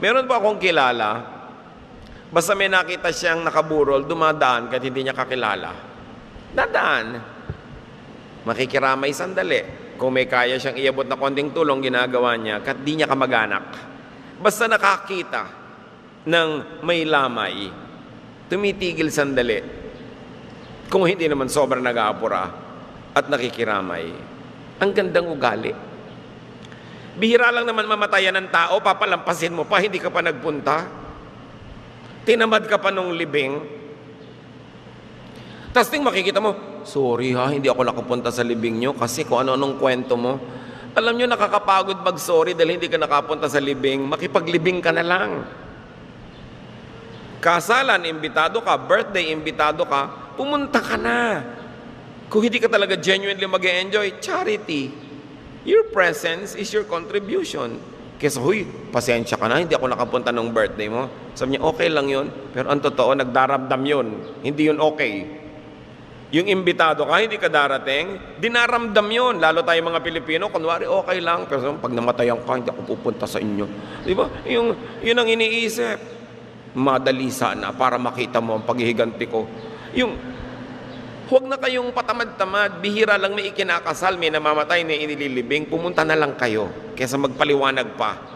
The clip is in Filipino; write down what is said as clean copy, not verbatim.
Meron pa akong kilala, basta may nakita siyang nakaburol, dumadaan kahit hindi niya kakilala. Dadaan. Makikiramay sandali. Kung may kaya siyang iabot na konting tulong, ginagawa niya kahit di niya kamag-anak. Basta nakakita ng may lamay, tumitigil sandali. Kung hindi naman sobrang nag-aapura at nakikiramay. Ang gandang ugali. Bihira lang naman mamatayan ng tao, papalampasin mo pa, hindi ka pa nagpunta. Tinamad ka pa nung libing. Tapos makikita mo, sorry ha, hindi ako nakapunta sa libing nyo kasi kung ano-anong kwento mo. Alam nyo, nakakapagod mag-sorry dahil hindi ka nakapunta sa libing. Makipaglibing ka na lang. Kasalan, imbitado ka. Birthday, imbitado ka. Pumunta ka na. Kung hindi ka talaga genuinely mag-enjoy, charity. Your presence is your contribution. Kesa, huy, pasensya ka na, hindi ako nakapunta nung birthday mo. Sabi niya, okay lang yun. Pero ang totoo, nagdaramdam yun. Hindi yun okay. Yung imbitado ka, hindi ka darating, dinaramdam yun. Lalo tayo mga Pilipino, kunwari okay lang. Pero pag namatayan ka, hindi ako pupunta sa inyo. Di ba? Yun ang iniisip. Madali sana para makita mo ang paghihiganti ko. Huwag na kayong patamad-tamad, bihira lang may ikinakasal, may namamatay, may inililibing, pumunta na lang kayo kaysa magpaliwanag pa.